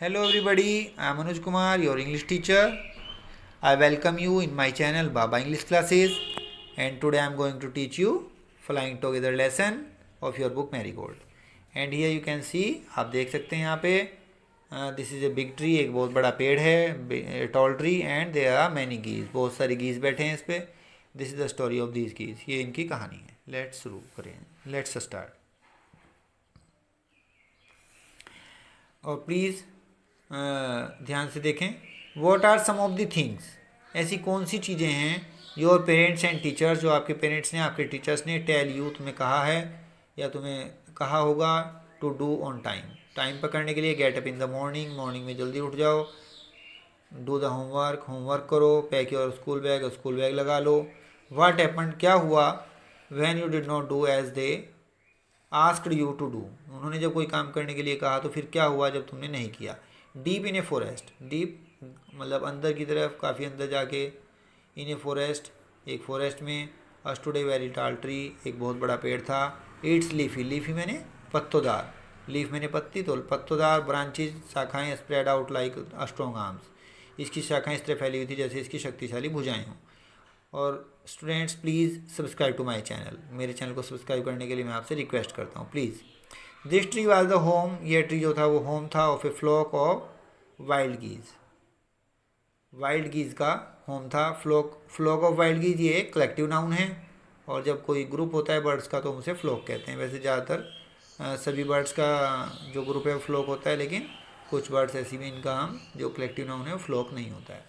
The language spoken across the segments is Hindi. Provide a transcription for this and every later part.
Hello everybody, I am Anuj Kumar, your English teacher. I welcome you in my channel Baba English Classes, and today I am going to teach you Flying Together lesson of your book Marigold. And here you can see, आप देख सकते हैं यहाँ पे this is a big tree, एक बहुत बड़ा पेड़ है, tall tree, and there are many geese, बहुत सारे गीज बैठे हैं इस पे. This is the story of these geese, ये इनकी कहानी है. लेट्स शुरू करें, लेट्स स्टार्ट. और प्लीज़ ध्यान से देखें. What are some of the things, ऐसी कौन सी चीज़ें हैं योर पेरेंट्स एंड टीचर्स, जो आपके पेरेंट्स ने, आपके टीचर्स ने टेल यू, तुम्हें कहा है या तुम्हें कहा होगा, to do on time, time पर करने के लिए. Get up in the morning, morning में जल्दी उठ जाओ. डू द होमवर्क, होमवर्क करो. Pack your school bag, school bag लगा लो. व्हाट हैपेंड, क्या हुआ. When you did not do as they asked you to do, उन्होंने जब कोई काम करने के लिए कहा तो फिर क्या हुआ जब तुमने नहीं किया. Deep in a forest, deep मतलब अंदर की तरफ, काफ़ी अंदर जाके. इन ए फॉरेस्ट, एक फॉरेस्ट में. अस्टूड ए वेरी टाल ट्री, एक बहुत बड़ा पेड़ था. इट्स लीफी, लीफी मैंने पत्तोदार, लीफ मैंने पत्ती, तो पत्तोदार. ब्रांचेज, शाखाएं. Spread out like strong arms, इसकी शाखाएं इस तरह फैली हुई थी जैसे इसकी शक्तिशाली भुजाएं हों. और students please subscribe to my channel, मेरे चैनल को सब्सक्राइब करने के लिए मैं आपसे रिक्वेस्ट करता हूँ please. This tree was the home, ये ट्री जो था वो होम था of a flock of wild geese, wild geese का होम था. फ्लॉक ऑफ वाइल्ड गीज ये कलेक्टिव नाउन है, और जब कोई ग्रुप होता है बर्ड्स का तो हम उसे फ्लॉक कहते हैं. वैसे ज़्यादातर सभी बर्ड्स का जो ग्रुप है वो फ्लॉक होता है, लेकिन कुछ बर्ड्स ऐसी भी इनका हम जो कलेक्टिव नाउन है वो फ्लॉक नहीं होता है.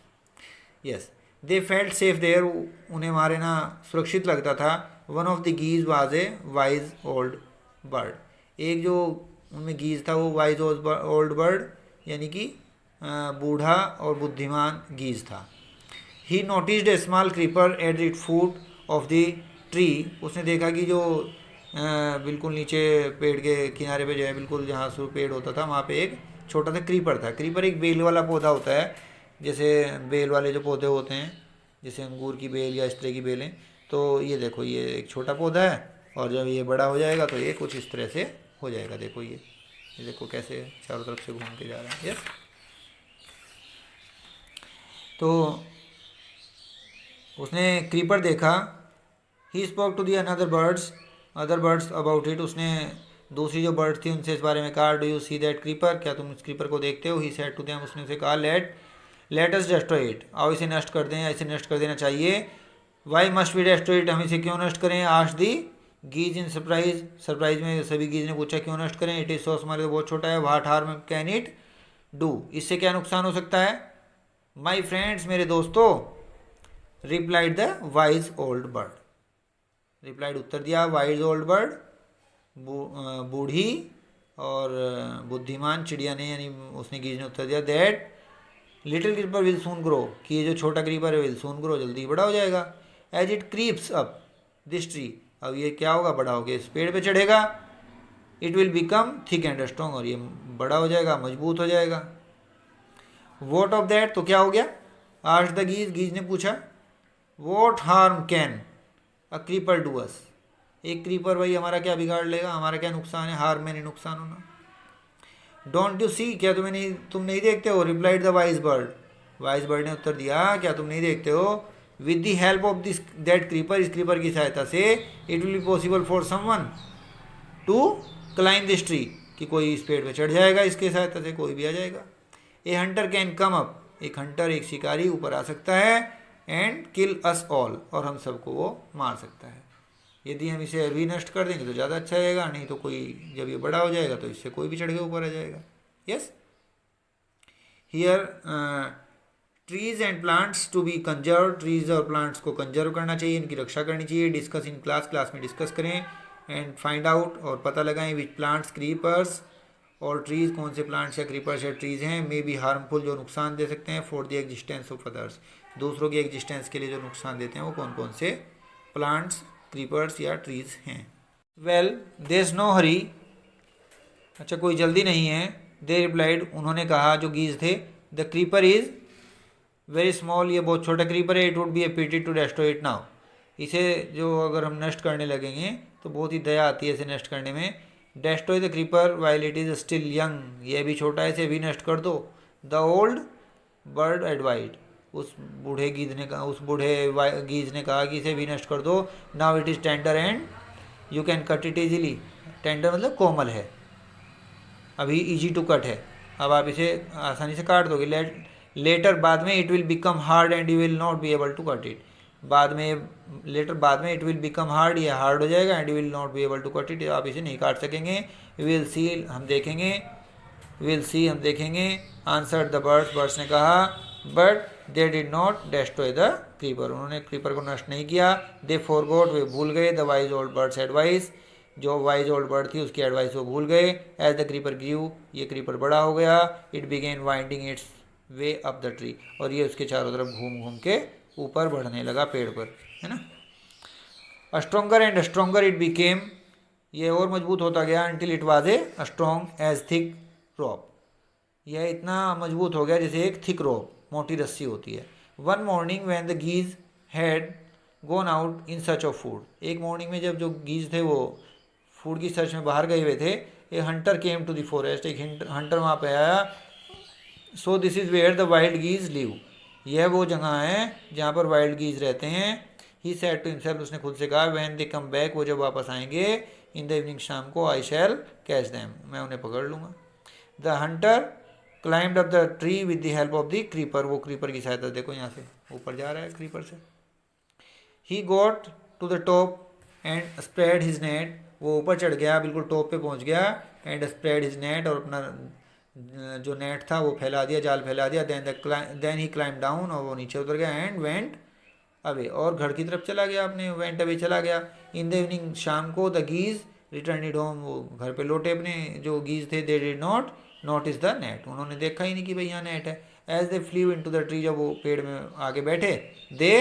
Yes, they felt safe there, उन्हें मारे ना सुरक्षित लगता था. One of the geese was a wise old bird, एक जो उनमें गीज था वो वाइज ओल्ड बर्ड यानी कि बूढ़ा और बुद्धिमान गीज था. ही noticed A small creeper at the foot of the tree, उसने देखा कि जो बिल्कुल नीचे पेड़ के किनारे पे जो है, बिल्कुल जहाँ से पेड़ होता था वहाँ पे एक छोटा सा क्रीपर था. क्रीपर एक बेल वाला पौधा होता है, जैसे बेल वाले जो पौधे होते हैं, जैसे अंगूर की बेल या इस तरह की बेलें. तो ये देखो, ये एक छोटा पौधा है, और जब ये बड़ा हो जाएगा तो ये कुछ इस तरह से हो जाएगा. देखो ये देखो कैसे चारों तरफ से घूम के जा रहा है. यस, तो उसने क्रीपर देखा. He spoke to the other birds about it, उसने दूसरी जो बर्ड थी उनसे इस बारे में कहा. Do you see that creeper, क्या तुम इस क्रीपर को देखते हो. ही सेड टू देम, उसने उसे कहा. लेट अस डेस्ट्रॉय इट, आओ इसे नष्ट कर दें, इसे नष्ट कर देना चाहिए. Why must we destroy it, हम इसे क्यों नष्ट करें. Asked the geese in surprise में सभी गीज ने पूछा क्यों नष्ट करें. इट इज सो, हमारे तो बहुत छोटा है. What harm can it do, इससे क्या नुकसान हो सकता है. माई फ्रेंड्स, मेरे दोस्तों. Replied the wise old bird, replied उत्तर दिया वाइज ओल्ड बर्ड, बूढ़ी और बुद्धिमान चिड़िया ने, यानी उसने गीज ने उत्तर दिया. That little creeper will soon grow, कि ये जो छोटा क्रीपर है विल सून ग्रो, जल्दी बड़ा हो जाएगा. As it creeps up this tree, अब ये क्या होगा, बड़ा होगा, इस पेड़ पे चढ़ेगा. It will become thick and strong, और ये बड़ा हो जाएगा, मजबूत हो जाएगा. वॉट ऑफ दैट, तो क्या हो गया. आस्क्ड द गीज, गीज ने पूछा. What harm can a creeper do us, एक क्रीपर भाई हमारा क्या बिगाड़ लेगा, हमारा क्या नुकसान है. हार्म मैंने नुकसान होना. डोंट यू सी, क्या तुम नहीं देखते हो. Replied the wise bird, wise bird ने उत्तर दिया क्या तुम नहीं देखते हो. With the help of this that creeper, इस क्रीपर की सहायता से. It will be possible for someone to climb this tree, कि कोई इस पेड़ पे चढ़ जाएगा, इसके सहायता से कोई भी आ जाएगा. ए हंटर कैन कम अप, एक हंटर, एक शिकारी ऊपर आ सकता है. एंड किल अस ऑल, और हम सबको वो मार सकता है. यदि हम इसे अभी नष्ट कर देंगे तो ज़्यादा अच्छा रहेगा, नहीं तो कोई जब ये बड़ा हो जाएगा तो इससे कोई भी चढ़ के ऊपर आ जाएगा. Yes, here trees and plants to be conserve, trees और प्लांट्स को कंजर्व करना चाहिए, इनकी रक्षा करनी चाहिए. डिस्कस इन क्लास, क्लास में डिस्कस करें. एंड फाइंड आउट, और पता लगाएं. विच प्लांट्स, क्रीपर्स और ट्रीज, कौन से प्लांट्स या क्रीपर्स या ट्रीज हैं. मे बी हार्मफुल, जो नुकसान दे सकते हैं. For the existence of others, दूसरों की एग्जिस्टेंस के लिए जो नुकसान देते हैं वो कौन कौन से प्लांट्स, क्रीपर्स या ट्रीज हैं. Well, there is no hurry, अच्छा कोई जल्दी नहीं है. दे रिप्लाइड, उन्होंने कहा जो गीज थे. The creeper is very small, ये बहुत छोटा क्रीपर है. It would be A pity to destroy it now, इसे जो अगर हम नष्ट करने लगेंगे तो बहुत ही दया आती है इसे नष्ट करने में. Destroy the creeper while it is still young, ये भी छोटा है इसे भी नष्ट कर दो। द ओल्ड बर्ड एडवाइड, उस बूढ़े गीज ने कहा कि इसे भी नष्ट कर दो। Now it is tender and you can cut it easily, tender मतलब कोमल है, अभी इजी टू कट है, अब आप इसे आसानी से काट दोगे। लेटर बाद में it will become hard and you will not be able to cut it, बाद में लेटर बाद में इट विल बिकम हार्ड, ये हार्ड हो जाएगा, and you will not be able to cut it, आप इसे नहीं काट सकेंगे। यू विल सी, हम देखेंगे, विल सी हम देखेंगे। आंसर द बर्ड्स ने कहा, but they did not destroy the creeper, उन्होंने क्रीपर को नष्ट नहीं किया। दे फॉरगॉट, वे भूल गए, the wise old birds advice, जो वाइज ओल्ड बर्ड थी उसकी एडवाइस वो भूल गए। एज द क्रीपर ग्रीव, ये क्रीपर बड़ा हो गया। It began winding it's way up the tree, और ये उसके चारों तरफ घूम घूम के ऊपर बढ़ने लगा पेड़ पर, है ना। Stronger and stronger it became, ये और मजबूत होता गया। Until it was a strong as thick rope, यह इतना मजबूत हो गया जैसे एक थिक रॉप, मोटी रस्सी होती है। One morning when the geese had gone out in search of food, एक मॉर्निंग में जब जो गीज थे वो फूड की सर्च में बाहर गए हुए थे। A hunter came to the forest, एक हंटर वहाँ पे आया। So this is where the wild geese live, यह वो जगह है जहाँ पर वाइल्ड गीज रहते हैं। ही सेड टू हिमसेल्फ, उसने खुद से कहा, व्हेन दे कम बैक, वो जब वापस आएंगे, इन द इवनिंग, शाम को, आई शैल कैच दैम, मैं उन्हें पकड़ लूँगा। The Hunter climbed up the tree with the help of the creeper, वो क्रीपर की सहायता, देखो यहाँ से ऊपर जा रहा है क्रीपर से। He got to the top and spread his net, वो ऊपर चढ़ गया, बिल्कुल टॉप पे पहुँच गया। एंड स्प्रेड हिज नेट, और अपना जो नेट था वो फैला दिया, जाल फैला दिया। देन ही क्लाइम डाउन, और वो नीचे उतर गया। एंड वेंट अवे, और घर की तरफ चला गया, अपने वेंट अवे चला गया। इन द इवनिंग, शाम को, द गीज रिटर्न होम, वो घर पे लौटे अपने जो गीज थे। They did not notice the net, उन्होंने देखा ही नहीं कि भाई यहाँ नेट है। As they flew in to the tree, जब वो पेड़ में आगे बैठे, दे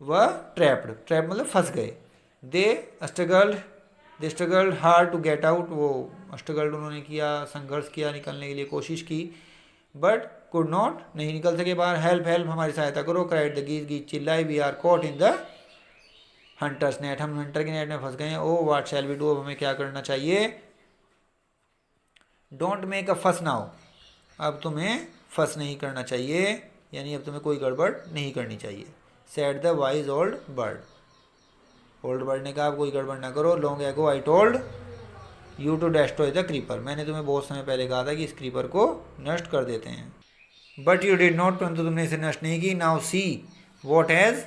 व ट्रैप्ड, ट्रैप मतलब फंस गए। They struggled hard to get out, वो स्ट्रगल्ड उन्होंने किया, संघर्ष किया, निकलने के लिए कोशिश की। बट कुड नॉट, नहीं निकल सके बाहर। हेल्प हेल्प, हमारी सहायता करो। क्राइड द गीज, गीज चिल्लाई। We are caught in the hunters net, हम हंटर के नेट में फंस गए हैं। Oh what shall we do, अब हमें क्या करना चाहिए। डोंट मेक अ फस नाउ, अब तुम्हें फस नहीं करना चाहिए, यानी अब तुम्हें कोई गड़बड़ नहीं करनी चाहिए। Said the wise old bird, old bird ने कहा अब कोई गड़बड़ ना करो। Long ago I told you to destroy the creeper, मैंने तुम्हें बहुत समय पहले कहा था कि इस क्रीपर को नष्ट कर देते हैं। बट यू डिड नॉट, परंतु तुमने इसे नष्ट नहीं की। Now see what has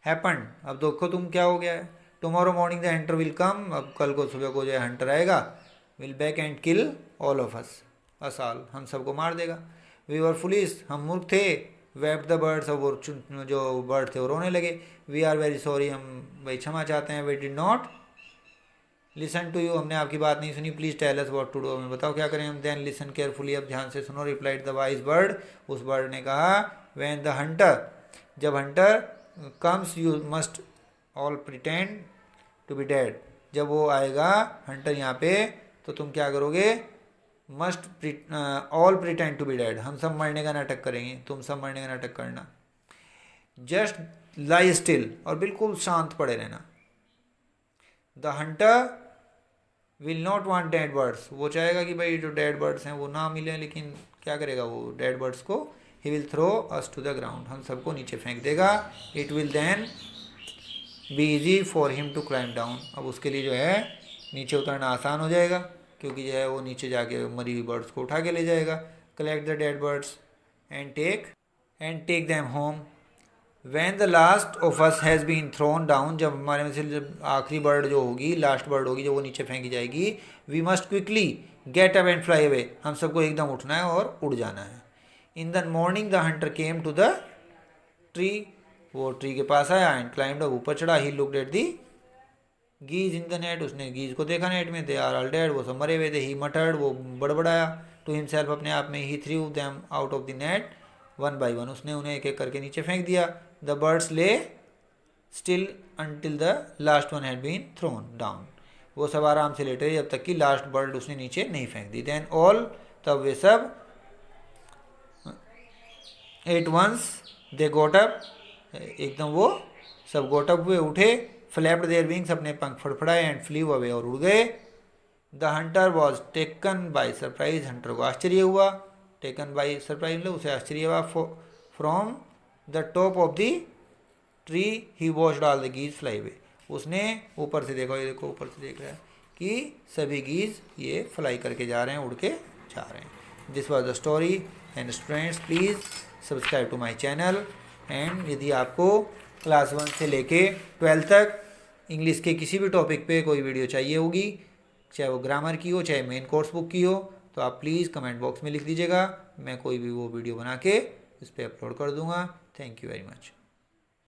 happened, अब देखो तुम क्या हो गया है। Tomorrow morning the Hunter will come, अब कल को सुबह को जो है हंटर आएगा। Will back and kill all of us all, हम सबको मार देगा। वी वर फुलिश, हम मूर्ख थे। वेप द बर्ड्स, और वो जो बर्ड थे वो रोने लगे। वी आर वेरी सॉरी, हम भाई क्षमा चाहते हैं। We did not listen to you, हमने आपकी बात नहीं सुनी। Please tell us what to do, हमें बताओ क्या करें हम। देन लिसन केयरफुली, अब ध्यान से सुनो। रिप्लाइड द वाइज बर्ड, उस बर्ड ने कहा, व्हेन द हंटर, जब hunter comes you must all pretend to be dead, जब वो आएगा हंटर यहाँ पे, तो तुम क्या करोगे। Must all pretend to be dead, हम सब मरने का नाटक करेंगे, तुम सब मरने का नाटक करना। जस्ट लाई स्टिल, और बिल्कुल शांत पड़े रहना। The Hunter will not want dead birds, वो चाहेगा कि भाई जो डेड बर्ड्स हैं वो ना मिले, लेकिन क्या करेगा वो डेड बर्ड्स को। He will throw us to the ground, हम सबको नीचे फेंक देगा। It will then be easy for him to climb down, अब उसके लिए जो है नीचे उतरना आसान हो जाएगा, क्योंकि जो है वो नीचे जाके मरी हुई बर्ड्स को उठा के ले जाएगा। Collect the dead birds and take them home. When the last of us has been thrown down, जब हमारे में से जब आखिरी बर्ड जो होगी, लास्ट बर्ड होगी जो वो नीचे फेंकी जाएगी। We must quickly get up and fly away, हम सबको एकदम उठना है और उड़ जाना है। In the morning the hunter came to the tree, वो ट्री के पास आया। एंड क्लाइम्ड, ऊपर चढ़ा। He looked at the geese in the net, उसने गीज को देखा नेट में। दे आर ऑल डेड, वो सब मरे हुए थे। ही मटर्ड, वो बड़बड़ाया। टू हिमसेल्फ, अपने आप में। He threw them out of the net one by one, उसने उन्हें एक एक करके नीचे फेंक दिया। The birds lay still until the last one had been thrown down, वो सब आराम से लेटे जब तक कि लास्ट बर्ड उसने नीचे नहीं फेंक दी। देन ऑल, तब वे सब at once they got up, एकदम वो सब गोट अप हुए, उठे। फ्लैप्ड देयर विंग्स, अपने पंख फड़फड़ाए। एंड फ्लीव अवे, और उड़ गए। The Hunter was taken by surprise, Hunter को आश्चर्य हुआ, टेकन बाई सरप्राइज मतलब उसे आश्चर्य हुआ, from the top of the tree he watched all the geese fly away, उसने ऊपर से देखा, ये देखो ऊपर से देख रहा है कि सभी गीज ये फ्लाई करके जा रहे हैं, उड़ के जा रहे हैं। This was the story and students please subscribe to my channel. And यदि आपको क्लास 1 से लेके 12 तक इंग्लिश के किसी भी टॉपिक पे कोई वीडियो चाहिए होगी, चाहे वो ग्रामर की हो चाहे मेन कोर्स बुक की हो, तो आप प्लीज़ कमेंट बॉक्स में लिख दीजिएगा, मैं कोई भी वो वीडियो बना के इस पर अपलोड कर दूंगा। Thank you very much.